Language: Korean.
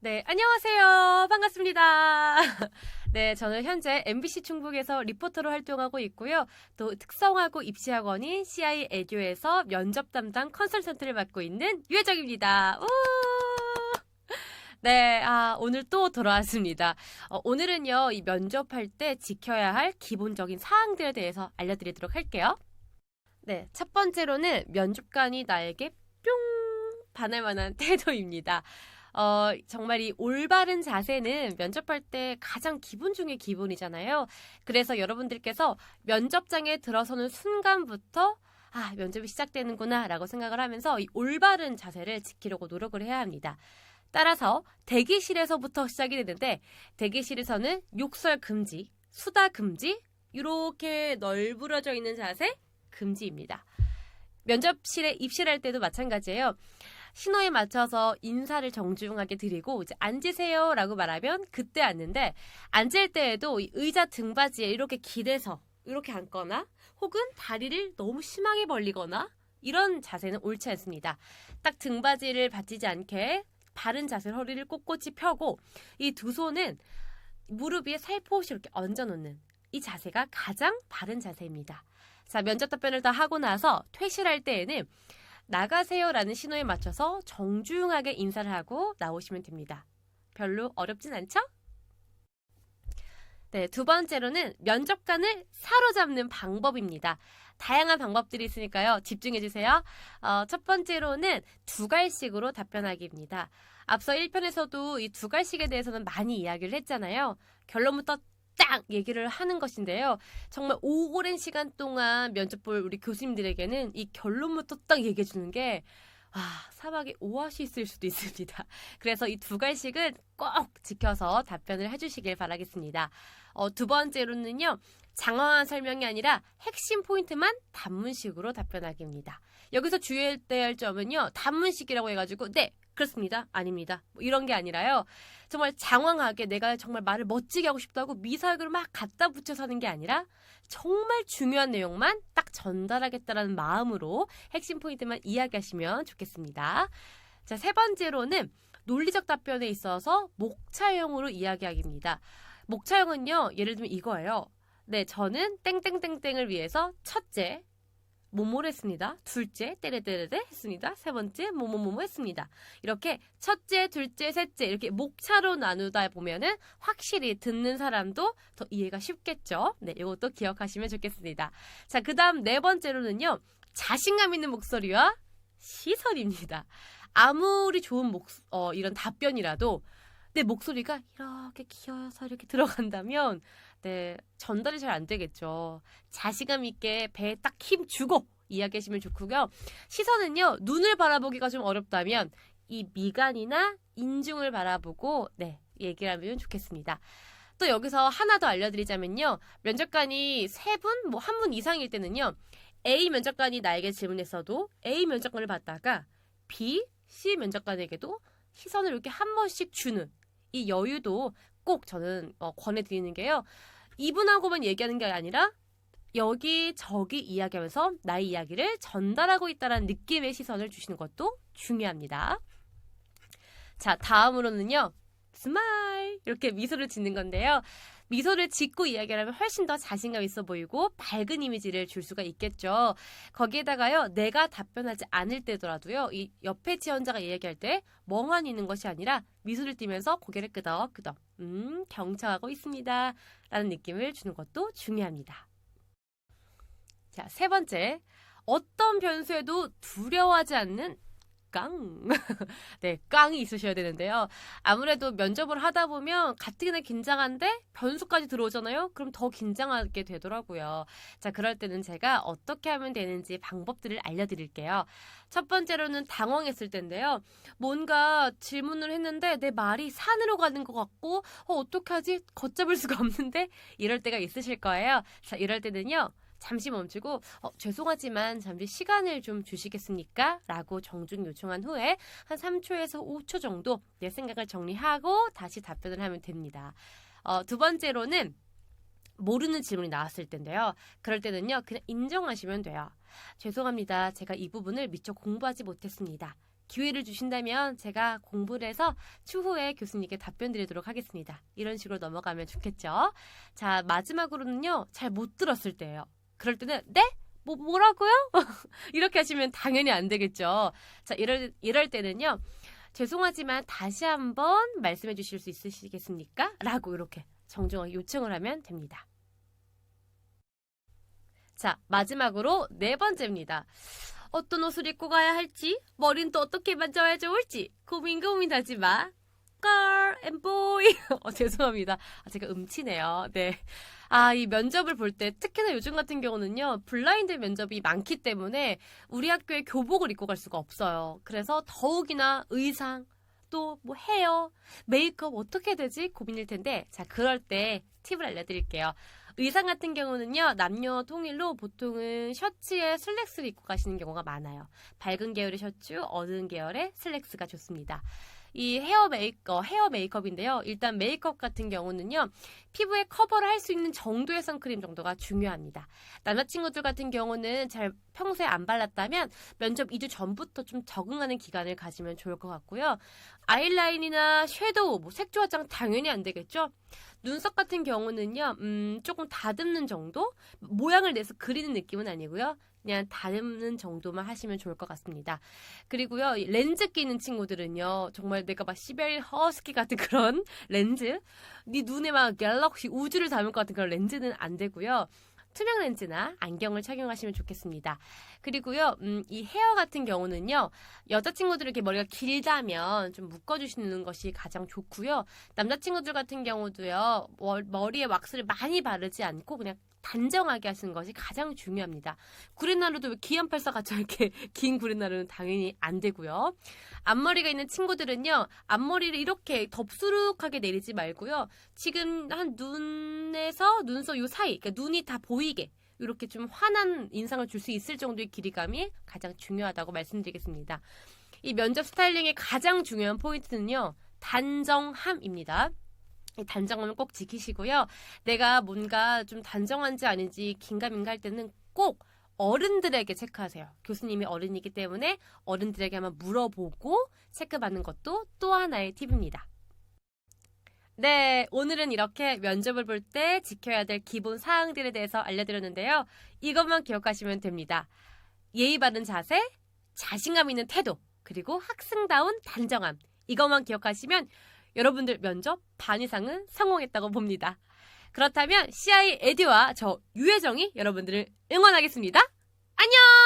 네, 안녕하세요. 반갑습니다. 네, 저는 현재 MBC 충북에서 리포터로 활동하고 있고요. 또 특성화고 입시학원인 CI 에듀에서 면접 담당 컨설턴트를 맡고 있는 유혜정입니다. 우! 네, 오늘 또 돌아왔습니다. 오늘은요, 이 면접할 때 지켜야 할 기본적인 사항들에 대해서 알려드리도록 할게요. 네, 첫 번째로는 면접관이 나에게 뿅! 반할 만한 태도입니다. 정말 이 올바른 자세는 면접할 때 가장 기본 중에 기본이잖아요. 그래서 여러분들께서 면접장에 들어서는 순간부터 면접이 시작되는구나 라고 생각을 하면서 이 올바른 자세를 지키려고 노력을 해야 합니다. 따라서 대기실에서부터 시작이 되는데 대기실에서는 욕설 금지, 수다 금지, 이렇게 널브러져 있는 자세 금지입니다. 면접실에 입실할 때도 마찬가지예요. 신호에 맞춰서 인사를 정중하게 드리고 이제 앉으세요 라고 말하면 그때 앉는데 앉을 때에도 이 의자 등받이에 이렇게 기대서 이렇게 앉거나 혹은 다리를 너무 심하게 벌리거나 이런 자세는 옳지 않습니다. 딱 등받이를 받치지 않게 바른 자세로 허리를 꼿꼿이 펴고 이 두 손은 무릎 위에 살포시 이렇게 얹어놓는 이 자세가 가장 바른 자세입니다. 자, 면접 답변을 다 하고 나서 퇴실할 때에는 나가세요라는 신호에 맞춰서 정중하게 인사를 하고 나오시면 됩니다. 별로 어렵진 않죠? 네, 두 번째로는 면접관을 사로잡는 방법입니다. 다양한 방법들이 있으니까요. 집중해주세요. 첫 번째로는 두갈식으로 답변하기입니다. 앞서 1편에서도 이 두갈식에 대해서는 많이 이야기를 했잖아요. 결론부터 딱 얘기를 하는 것인데요. 정말 오랜 시간 동안 면접 볼 우리 교수님들에게는 이 결론부터 딱 얘기해 주는 게 사막의 오아시스일 수도 있습니다. 그래서 이 두갈식은 꼭 지켜서 답변을 해주시길 바라겠습니다. 두 번째로는요. 장황한 설명이 아니라 핵심 포인트만 단문식으로 답변하기입니다. 여기서 주의해야 할 점은요. 단문식이라고 해가지고 네, 그렇습니다. 아닙니다. 뭐 이런 게 아니라요. 정말 장황하게 내가 정말 말을 멋지게 하고 싶다고 미사역을 막 갖다 붙여서 하는 게 아니라 정말 중요한 내용만 딱 전달하겠다라는 마음으로 핵심 포인트만 이야기하시면 좋겠습니다. 자, 세 번째로는 논리적 답변에 있어서 목차형으로 이야기하기입니다. 목차형은요. 예를 들면 이거예요. 네, 저는 땡땡땡땡을 위해서 첫째, 뭐뭐를 했습니다. 둘째, 떼레떼레레 했습니다. 세 번째, 뭐뭐뭐뭐 했습니다. 이렇게 첫째, 둘째, 셋째 이렇게 목차로 나누다 보면은 확실히 듣는 사람도 더 이해가 쉽겠죠. 네, 이것도 기억하시면 좋겠습니다. 자, 그 다음 네 번째로는요. 자신감 있는 목소리와 시선입니다. 아무리 좋은 이런 답변이라도 내 목소리가 이렇게 기어서 이렇게 들어간다면 네, 전달이 잘 안 되겠죠. 자신감 있게 배에 딱 힘 주고 이야기하시면 좋고요. 시선은요. 눈을 바라보기가 좀 어렵다면 이 미간이나 인중을 바라보고 네, 얘기를 하면 좋겠습니다. 또 여기서 하나 더 알려드리자면요. 면접관이 세 분, 뭐 한 분 이상일 때는요. A 면접관이 나에게 질문했어도 A 면접관을 받다가 B, C 면접관에게도 시선을 이렇게 한 번씩 주는 이 여유도 꼭 저는 권해드리는 게요. 이분하고만 얘기하는 게 아니라 여기저기 이야기하면서 나의 이야기를 전달하고 있다는 느낌의 시선을 주시는 것도 중요합니다. 자, 다음으로는요. 스마일 이렇게 미소를 짓는 건데요. 미소를 짓고 이야기를 하면 훨씬 더 자신감 있어 보이고 밝은 이미지를 줄 수가 있겠죠. 거기에다가요. 내가 답변하지 않을 때더라도요. 이 옆에 지원자가 이야기할 때 멍하니 있는 것이 아니라 미소를 띠면서 고개를 끄덕끄덕 경청하고 있습니다. 라는 느낌을 주는 것도 중요합니다. 자, 세 번째. 어떤 변수에도 두려워하지 않는 깡. 네, 깡이 있으셔야 되는데요. 아무래도 면접을 하다 보면 가뜩이나 긴장한데 변수까지 들어오잖아요. 그럼 더 긴장하게 되더라고요. 자, 그럴 때는 제가 어떻게 하면 되는지 방법들을 알려드릴게요. 첫 번째로는 당황했을 텐데요. 뭔가 질문을 했는데 내 말이 산으로 가는 것 같고 어떻게 하지? 걷잡을 수가 없는데 이럴 때가 있으실 거예요. 자, 이럴 때는요. 잠시 멈추고 죄송하지만 잠시 시간을 좀 주시겠습니까? 라고 정중 요청한 후에 한 3초에서 5초 정도 내 생각을 정리하고 다시 답변을 하면 됩니다. 두 번째로는 모르는 질문이 나왔을 텐데요. 그럴 때는요. 그냥 인정하시면 돼요. 죄송합니다. 제가 이 부분을 미처 공부하지 못했습니다. 기회를 주신다면 제가 공부를 해서 추후에 교수님께 답변 드리도록 하겠습니다. 이런 식으로 넘어가면 좋겠죠. 자, 마지막으로는요. 잘 못 들었을 때예요. 그럴 때는 네? 뭐라고요? 이렇게 하시면 당연히 안 되겠죠. 자, 이럴 때는요. 죄송하지만 다시 한번 말씀해 주실 수 있으시겠습니까? 라고 이렇게 정중하게 요청을 하면 됩니다. 자, 마지막으로 네 번째입니다. 어떤 옷을 입고 가야 할지, 머리는 또 어떻게 만져야 좋을지 고민하지 마. Girl and boy. 죄송합니다. 제가 음치네요. 네. 이 면접을 볼 때 특히나 요즘 같은 경우는요. 블라인드 면접이 많기 때문에 우리 학교에 교복을 입고 갈 수가 없어요. 그래서 더욱이나 의상, 또 뭐 헤어, 메이크업 어떻게 되지? 고민일 텐데 자, 그럴 때 팁을 알려드릴게요. 의상 같은 경우는요. 남녀 통일로 보통은 셔츠에 슬랙스를 입고 가시는 경우가 많아요. 밝은 계열의 셔츠, 어두운 계열의 슬랙스가 좋습니다. 이 헤어 메이크업인데요. 일단 메이크업 같은 경우는요. 피부에 커버를 할 수 있는 정도의 선크림 정도가 중요합니다. 남자친구들 같은 경우는 잘 평소에 안 발랐다면 면접 2주 전부터 좀 적응하는 기간을 가지면 좋을 것 같고요. 아이라인이나 섀도우, 뭐 색조 화장 당연히 안 되겠죠? 눈썹 같은 경우는요. 조금 다듬는 정도? 모양을 내서 그리는 느낌은 아니고요. 그냥 다듬는 정도만 하시면 좋을 것 같습니다. 그리고요, 렌즈 끼는 친구들은요, 정말 내가 막 시베리안 허스키 같은 그런 렌즈, 네 눈에 막 갤럭시 우주를 담을 것 같은 그런 렌즈는 안 되고요. 투명 렌즈나 안경을 착용하시면 좋겠습니다. 그리고요, 이 헤어 같은 경우는요, 여자친구들 이렇게 머리가 길다면 좀 묶어주시는 것이 가장 좋고요. 남자친구들 같은 경우도요, 머리에 왁스를 많이 바르지 않고 그냥 단정하게 하시는 것이 가장 중요합니다. 구렛나루도 기안팔사 같이 이렇게 긴 구렛나루는 당연히 안 되고요. 앞머리가 있는 친구들은요. 앞머리를 이렇게 덥수룩하게 내리지 말고요. 지금 한 눈에서 눈썹 요 사이, 그러니까 눈이 다 보이게 이렇게 좀 환한 인상을 줄 수 있을 정도의 길이감이 가장 중요하다고 말씀드리겠습니다. 이 면접 스타일링의 가장 중요한 포인트는요. 단정함입니다. 이 단정함을 꼭 지키시고요. 내가 뭔가 좀 단정한지 아닌지 긴가민가 할 때는 꼭 어른들에게 체크하세요. 교수님이 어른이기 때문에 어른들에게 한번 물어보고 체크받는 것도 또 하나의 팁입니다. 네, 오늘은 이렇게 면접을 볼 때 지켜야 될 기본 사항들에 대해서 알려드렸는데요. 이것만 기억하시면 됩니다. 예의 바른 자세, 자신감 있는 태도, 그리고 학생다운 단정함. 이것만 기억하시면 여러분들 면접 반 이상은 성공했다고 봅니다. 그렇다면 CI 에듀와 저 유혜정이 여러분들을 응원하겠습니다. 안녕!